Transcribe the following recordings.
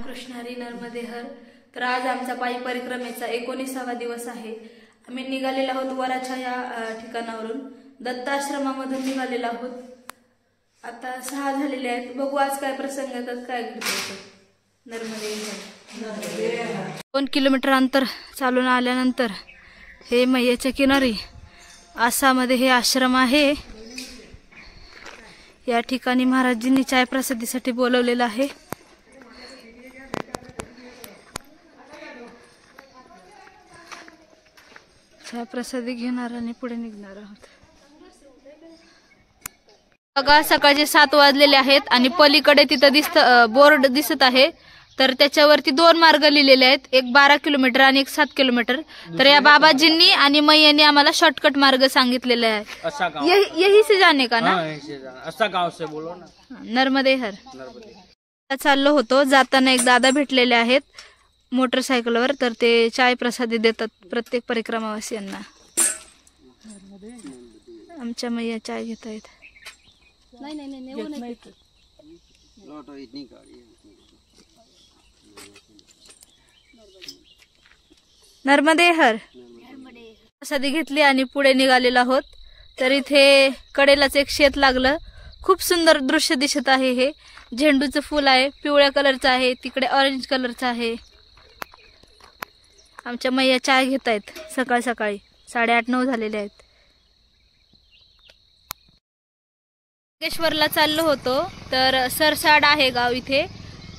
रामकृष्ण हरी नर्मदे हर। तर आज आमचा पायी परिक्रमेचा 19वा दिवस आहे। आम्ही निघालेलो आहोत वराच्या या ठिकाणावरून, दत्ताश्रमामधून निघालेलो आहोत। आता 6 झालेले आहेत। बघू आज काय प्रसंग येतात, काय घडतं। नर्मदे हर। 2 किलोमीटर अंतर चालून आल्यानंतर हे मैयाच्या किनारी आसामध्ये हे आश्रम आहे। या ठिकाणी महाराजांनी चाय प्रसादीसाठी बोलवलेलं आहे। चाय प्रसादी घेणार आणि पुढे निघणार आहोत। बघा सकाळचे 7 वाजलेले आहेत आणि पलीकडे तिथं बोर्ड दिसत आहे। तर त्याच्यावरती 2 मार्ग लिहिलेले आहेत, एक 12 किलोमीटर आणि एक 7 किलोमीटर। तर या बाबाजींनी आणि मैयांनी आम्हाला शॉर्टकट मार्ग सांगितलेला आहे। यही से जाने का ना? असा गाव से बोलो ना। नर्मदे हर। चाललो होतो, जाताना एक दादा भेटलेले आहेत मोटरसायकलवर। तर ते चाय प्रसादी देतात प्रत्येक परिक्रमावासियांना। आमच्या मैया चाय घेत आहेत। नर्मदे हर। प्रसादी घेतली आणि पुढे निघालेलो आहोत। तर इथे कडेलाच एक शेत लागलं, खूप सुंदर दृश्य दिसत आहे। हे झेंडूचं फूल आहे, पिवळ्या कलरचं आहे, तिकडे ऑरेंज कलरचं आहे। आमच्या मैया चाय घेत आहेत सकाळ सकाळी, 8:30-9 झालेले आहेत। नागेश्वरला चाललो होतो, तर सरसाड आहे गाव इथे।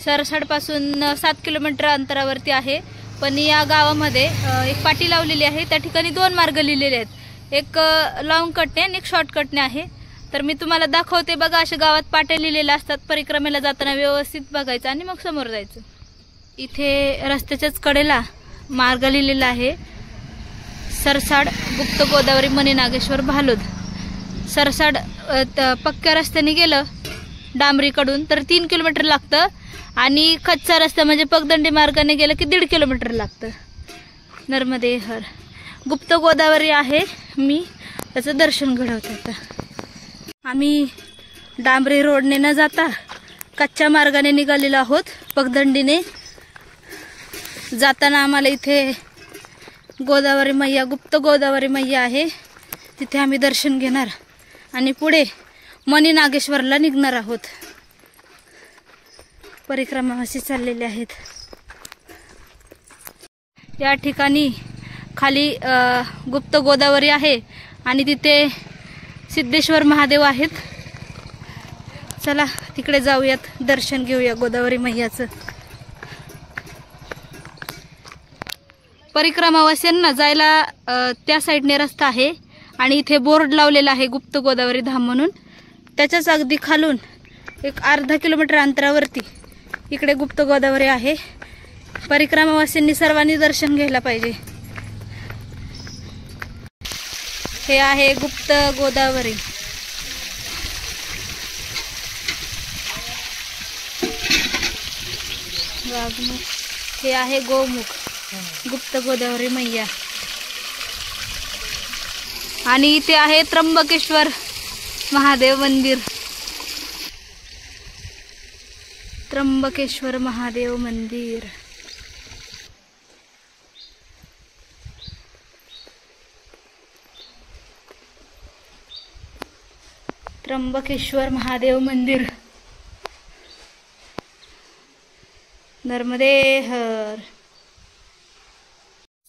सरसाड पासून 7 किलोमीटर अंतरावरती आहे। पण या गावामध्ये एक पाटी लावलेली आहे, त्या ठिकाणी 2 मार्ग लिहिलेले आहेत, एक लॉंग कटने आणि एक शॉर्ट कटने आहे। तर मी तुम्हाला दाखवते बघा, अशा गावात पाट्या लिहिलेल्या असतात, परिक्रमेला जाताना व्यवस्थित बघायचं आणि मग समोर जायचं। इथे रस्त्याच्याच कडेला मार्ग लिहिलेला आहे, सरसाड, गुप्त गोदावरी, मनी नागेश्वर, भालोद। सरसाड पक्क्या रस्त्याने गेलं डांबरीकडून तर 3 किलोमीटर लागतं आणि कच्चा रस्ता म्हणजे पगदंडी मार्गाने गेलं की 1.5 किलोमीटर लागतं। नर्मदे हर। गुप्त गोदावरी आहे, मी त्याचं दर्शन घडवते। आता आम्ही डांबरी रोडने न जाता कच्च्या मार्गाने निघालेलो आहोत, पगदंडीने। जाताना आम्हाला इथे गोदावरी मैया, गुप्त गोदावरी मैया आहे, तिथे आम्ही दर्शन घेणार आणि पुढे मनी नागेश्वरला निघणार आहोत। परिक्रमावासी चाललेले आहेत। या ठिकाणी खाली गुप्त गोदावरी आहे आणि तिथे सिद्धेश्वर महादेव आहेत। चला तिकडे जाऊयात, दर्शन घेऊया गोदावरी मैयाचं। परिक्रमावासियांना जायला त्या साईडने रस्ता आहे आणि इथे बोर्ड लावलेला आहे गुप्त गोदावरी धाम म्हणून। त्याच्याच अगदी खालून एक अर्धा किलोमीटर अंतरावरती इकडे गुप्त गोदावरी आहे। परिक्रमावासींनी सर्वांनी दर्शन घ्यायला पाहिजे। हे आहे गुप्त गोदावरी। वाघमुख, हे आहे गोमुख, गुप्त गोदावरी मैया। आणि इथे आहे त्र्यंबकेश्वर महादेव मंदिर, त्र्यंबकेश्वर महादेव मंदिर। त्र्यंबकेश्वर महादेव मंदिर। नर्मदे हर।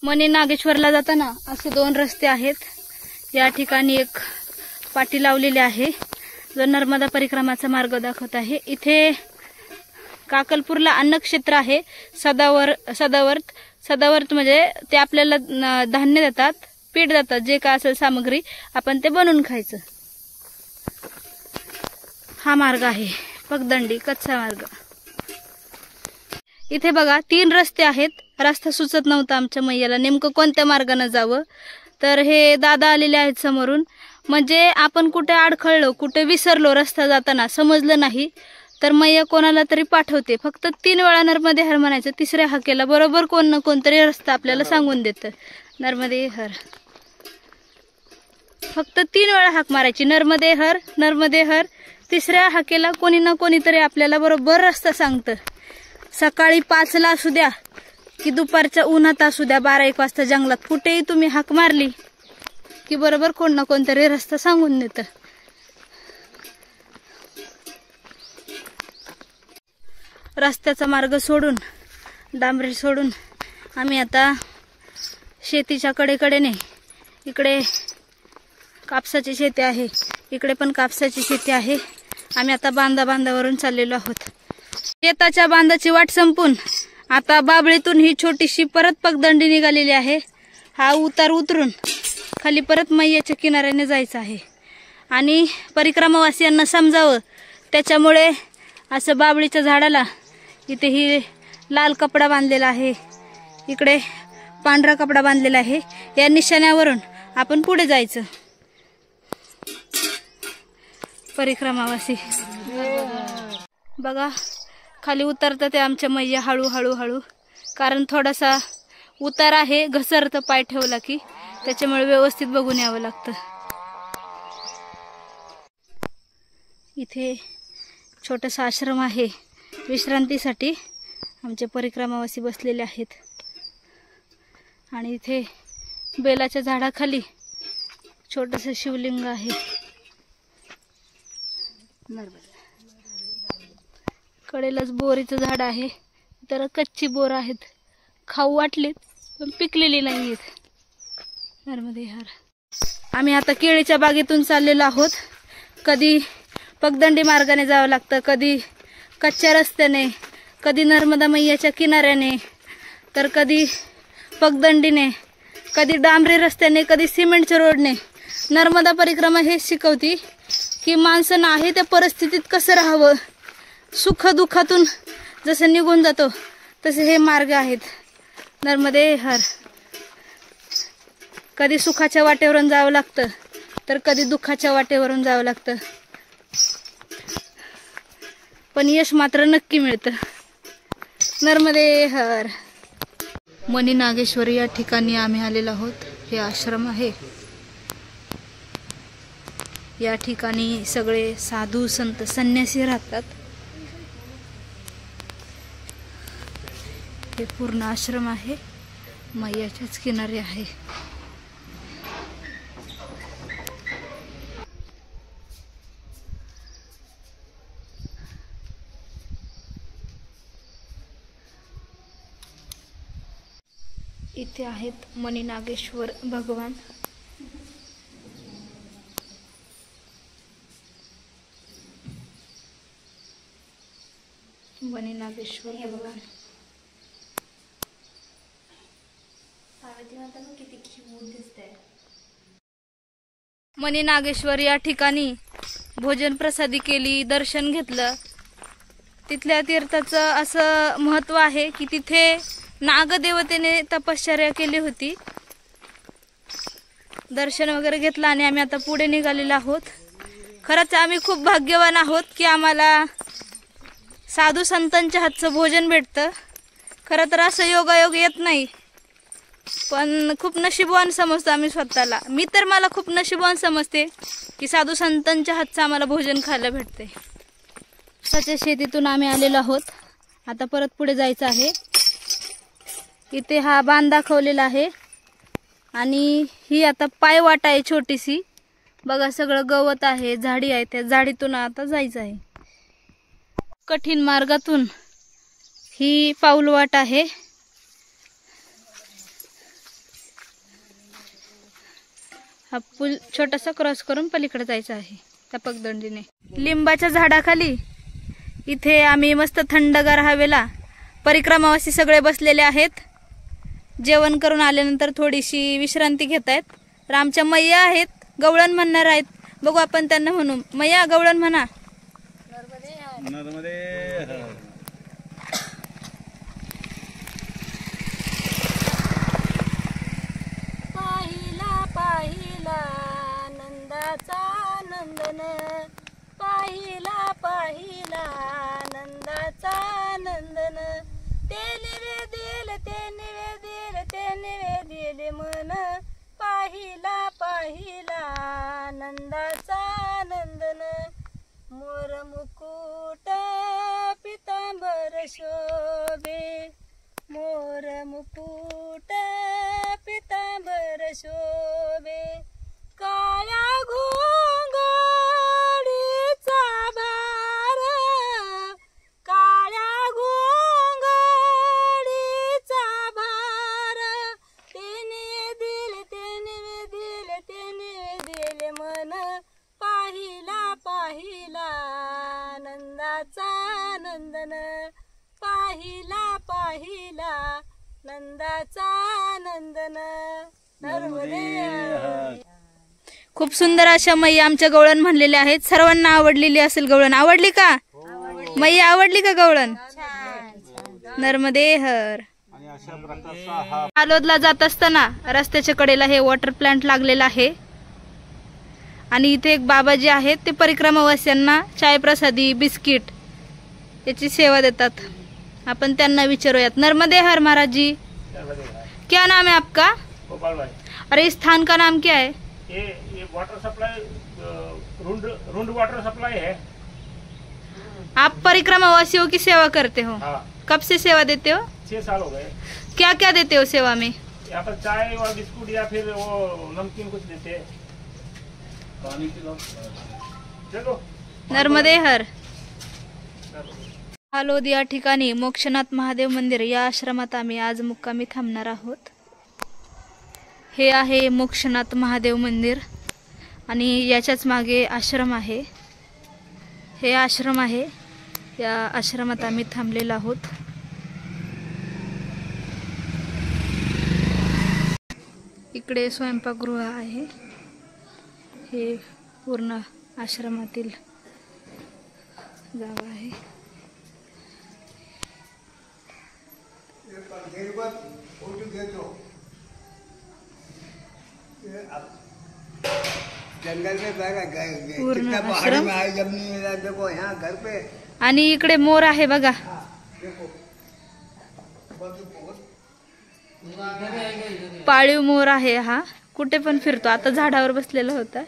मनी नागेश्वरला जाताना असे 2 रस्ते आहेत। या ठिकाणी एक पाटी लावलेली आहे, जो नर्मदा परिक्रमाचा मार्ग दाखवत आहे। इथे काकलपूरला अन्नक्षेत्र आहे, सदावर्त म्हणजे ते आपल्याला धान्य देतात, पीठ देतात, जे काय असेल सामग्री आपण ते बनवून खायचं। हा मार्ग आहे पगदंडी, कच्चा मार्ग। इथे बघा 3 रस्ते आहेत। रस्ता सुचत नव्हता आमच्या मैयाला नेमकं कोणत्या मार्गाने जावं। तर हे दादा आलेले आहेत समोरून, म्हणजे आपण कुठे अडखळलो, कुठे विसरलो, रस्ता जाताना समजलं नाही तर मैया कोणाला तरी पाठवते। फक्त 3 वेळा नर्मदे हर म्हणायचं, 3ऱ्या हाकेला बरोबर कोण ना कोणतरी रस्ता आपल्याला सांगून देतं। नर्मदे हर, फक्त 3 वेळा हाक मारायची, नर्मदे हर, नर्मदे हर। 3ऱ्या हाकेला कोणी ना कोणीतरी आपल्याला बरोबर रस्ता सांगतं। सकाळी 5ला असू द्या की दुपारच्या उन्हात असू द्या, 12-1 वाजता जंगलात कुठेही तुम्ही हाक मारली की बरोबर कोण ना कोणतरी रस्ता सांगून देतं. रस्त्याचा मार्ग सोडून, डांबरी सोडून आम्ही आता शेतीच्या कडेकडेने, इकडे कापसाची शेती आहे, इकडे पण कापसाची शेती आहे. आम्ही आता बांधावरून चाललेलो आहोत. शेताच्या बांधाची वाट संपून आता बाबळीतून ही छोटीशी परत पगदंडी निघालेली आहे. हा उतार उतरून खाली परत मैयाच्या किनाऱ्याने जायचं आहे आणि परिक्रमावासियांना समजावं त्याच्यामुळे असं बाबळीच्या झाडाला इथे ही लाल कपडा बांधलेला आहे, इकडे पांढरा कपडा बांधलेला आहे. या निशाण्यावरून आपण पुढे जायचं. परिक्रमावासी बघा खाली उतरतं ते आमच्या मैया हळू, कारण थोडासा उतार आहे, घसरतं पाय ठेवला की, त्याच्यामुळे व्यवस्थित बघून यावं लागतं. इथे छोटासा आश्रम आहे, विश्रांतीसाठी आमचे परिक्रमावासी बसलेले आहेत. आणि इथे बेलाच्या झाडाखाली छोटंसं शिवलिंग आहे. कडेलाच बोरीचं झाड आहे, तर कच्ची बोर आहेत, खाऊ वाटलीत पण पिकलेली नाहीयेत. नर्मदे हर. आम्ही आता केळीच्या बागेतून चाललेलो आहोत. कधी पगदंडी मार्गाने जावं लागतं, कधी कच्च्या रस्त्याने, कधी नर्मदा मैयाच्या किनाऱ्याने, तर कधी पगदंडीने, कधी डांबरी रस्त्याने, कधी सिमेंटच्या रोडने. नर्मदा परिक्रमा हे शिकवती की माणसं आहे त्या परिस्थितीत कसं राहावं. सुख दुःखातून जसं निघून जातो तसे हे मार्ग आहेत. नर्मदे हर. कधी सुखाच्या वाटेवरून जावं लागतं, तर कधी दुःखाच्या वाटेवरून जावं लागतं, पण यश मात्र नक्की मिळतं. नर्मदे हर. मनी नागेश्वरी या ठिकाणी आम्ही आलेलो आहोत. हे आश्रम आहे. या ठिकाणी सगळे साधू संत संन्यासी राहतात. हे पूर्ण आश्रम आहे, मैयाच्याच किनारी आहे. इथे आहेत मनी नागेश्वर भगवान. मनी नागेश्वर भगवान. मनी नागेश्वर या ठिकाणी भोजन प्रसादी केली, दर्शन घेतलं. तिथल्या तीर्थाचं असं महत्व आहे की तिथे नागदेवतेने तपश्चर्या केली होती. दर्शन वगैरे घेतलं आणि आम्ही आता पुढे निघालेलो आहोत. खरंच आम्ही खूप भाग्यवान आहोत की आम्हाला साधू संतांच्या हातचं भोजन भेटतं. खरं तर असं योगायोग येत नाही, पण खूप नशीबवान समजतो आम्ही स्वतःला. मी तर मला खूप नशीबवान समजते की साधू संतांच्या हातचं आम्हाला भोजन खायला भेटते. कापसाच्या शेतीतून आम्ही आलेलो आहोत. आता परत पुढे जायचं आहे. इथे हा बांध दाखवलेला आहे आणि ही आता पायवाट आहे छोटीशी. बघा सगळं गवत आहे, झाडी आहे, त्या झाडीतून आता जायचं आहे. कठीण मार्गातून ही पाऊलवाट आहे. हा पूल छोटासा क्रॉस करून पलीकडे जायचं आहे त्या पगदंडीने. लिंबाच्या झाडाखाली इथे आम्ही मस्त थंडगार हवेला परिक्रमावासी सगळे बसलेले आहेत. जेवण करून आल्यानंतर थोडीशी विश्रांती घेत आहेत. तर आमच्या मैया आहेत, गवळण म्हणणार आहेत. बघू आपण त्यांना म्हणू. मैया गवळण म्हणा. नर्मदे हर. पाहिला पाहिला नंदाचा नंदन, पाहिला पाहिला नंदाचा नंदन. ते निवेदिल ते निवेदिल ते निवेदिल मन, पाहिला पाहिला नंदाचा नंदन. मोर मुकुट पितांबर शोभिले, मुकुट पितांबर शोभे काळ्या घोंगडीचा भार काळ्या घोंगडीचा भार तेने दिल मन पाहिला पाहिला नंदाचा नंदन पाहिला पाहिला नंदाचा नंदन नर्मदे. खूप सुंदर अशा मैया आमच्या गवळण म्हणलेल्या आहेत. सर्वांना आवडलेली असेल गवळण. आवडली का मैया? आवडली का गवळण? नर्मदे हर. आलोदला जात असताना रस्त्याच्या कडेला हे वॉटर प्लांट लागलेला आहे आणि इथे एक बाबाजी आहेत. ते परिक्रमावासियांना चाय प्रसादी बिस्किट याची सेवा देतात. अपन त्यांना विचारूयात. नर्मदे हर महाराज जी, क्या नाम है आपका? गोपाल भाई. अरे इस स्थान का नाम क्या है? ये वाटर सप्लाई रुंड वाटर सप्लाई है. आप परिक्रमावासियों की सेवा करते हो? हाँ. कब से सेवा देते हो? 6 साल हो गए. क्या क्या देते हो सेवा में? यहाँ पर चाय और बिस्कुट या फिर वो नमकीन कुछ देते हैं. पानी पिलाओ. चलो. नर्मदे हर. आलोद या ठिकाणी मोक्षनाथ महादेव मंदिर या आश्रमात आम्ही आज मुक्कामी थांबणार आहोत. हे आहे मोक्षनाथ महादेव मंदिर आणि याच्याच मागे आश्रम आहे. हे आश्रम आहे. या आश्रमात आम्ही थांबलेलो आहोत. इकडे स्वयंपाकगृह आहे. हे पूर्ण आश्रमातील जागा आहे. पूर्ण आश्रम आणि इकडे मोर आहे बघा. पाळीव मोर आहे हा. कुठे पण फिरतो. आता झाडावर बसलेला होता.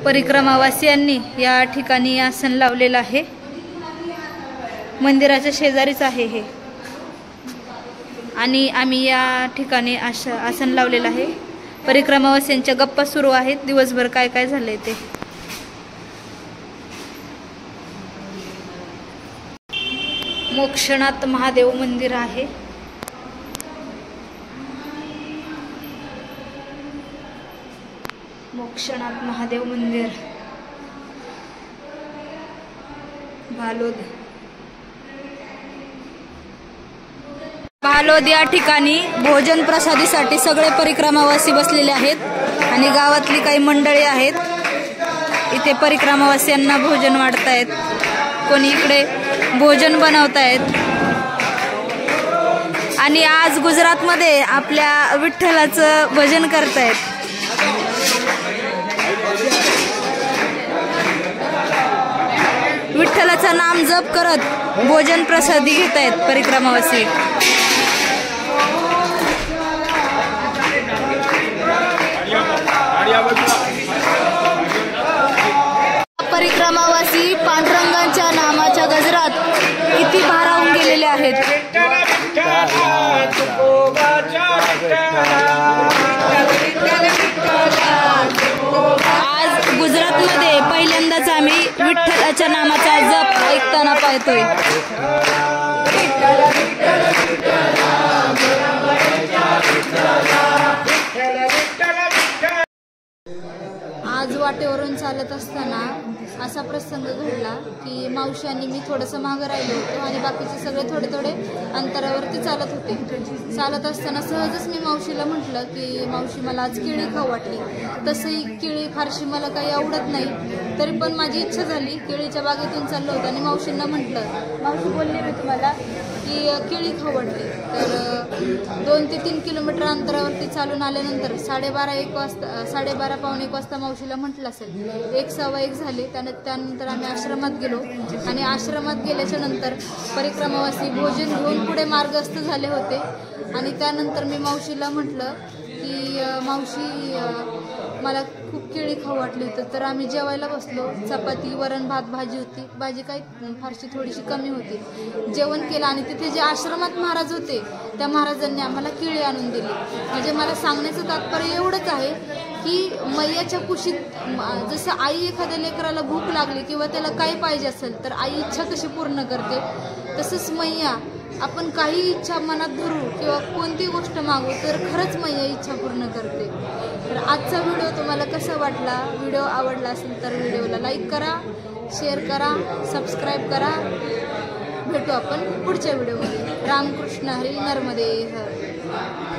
परिक्रमावासियांनी या ठिकाणी आसन लावलेलं आहे. मंदिराच्या शेजारीच आहे हे आणि आम्ही या ठिकाणी आसन लावलेलं आहे. परिक्रमावासियांच्या गप्पा सुरू आहेत. दिवसभर काय काय झालंय ते. मोक्षनाथ महादेव मंदिर आहे. मोक्षनाथ महादेव मंदिर भालोद. भालोद या ठिकाणी भोजन प्रसादीसाठी सगळे परिक्रमावासी बसलेले आहेत आणि गावातली काही मंडळी आहेत. इथे परिक्रमावासियांना भोजन वाढतायत. कोणी इकडे भोजन बनवतायत आणि आज गुजरातमध्ये आपल्या विठ्ठलाचं भजन करतायत. विठ्ठलाचं नाम जप करत भोजन प्रसादी घेत आहेत परिक्रमावासी. परिक्रमावासी पांडुरंगाच्या नामाच्या गजरात किती भारावून गेलेले आहेत. आज गुजरातमध्ये पहिल्यांदाच आम्ही विठ्ठलाच्या नामाचा जप ऐकताना पाहतोय. आज वाटेवरून चालत असताना असा प्रसंग घडला की मावशी आणि मी थोडंसं मागं राहिलो होतो आणि बाकीचे सगळे थोडे थोडे अंतरावरती चालत होते. चालत असताना सहजच मी मावशीला म्हटलं की मावशी मला आज केळी खाऊ वाटली. तसंही केळी फारशी मला काही आवडत नाही, तरी पण माझी इच्छा झाली. केळीच्या बागेतून चाललो होतो आणि मावशींना म्हटलं. मावशी बोलली मी तुम्हाला की केळी खाऊ वाटली. तर 2 ते 3 किलोमीटर अंतरावरती चालून आल्यानंतर 12:30 पावणे 1 वाजता मावशीला म्हटलं असेल. 1:15 झाले. त्यानंतर आम्ही आश्रमात गेलो आणि आश्रमात गेल्याच्या नंतर परिक्रमावासी भोजन घेऊन पुढे मार्गस्थ झाले होते आणि त्यानंतर मी मावशीला म्हटलं की मावशी मला खूप केळी खाऊ वाटली होती, तर आम्ही जेवायला बसलो. चपाती, वरण, भात, भाजी होती. भाजी काही फारशी थोडीशी कमी होती. जेवण केलं आणि तिथे जे आश्रमात महाराज होते त्या महाराजांनी आम्हाला केळी आणून दिली. म्हणजे मला सांगण्याचं तात्पर्य एवढंच आहे की मैयाच्या कुशीत जसं आई एखाद्या लेकराला भूक लागली किंवा त्याला काय पाहिजे असेल तर आई इच्छा कशी पूर्ण करते, तसंच मैया आपण काही इच्छा मनात धरू किंवा कोणती गोष्ट मागू तर खरंच मैया इच्छा पूर्ण करते. तर आजचा व्हिडिओ तुम्हाला कसा वाटला? व्हिडिओ आवडला असेल तर व्हिडिओला लाईक करा, शेअर करा, सबस्क्राईब करा. भेटू आपण पुढच्या व्हिडिओमध्ये. रामकृष्ण हरी, नर्मदे हर.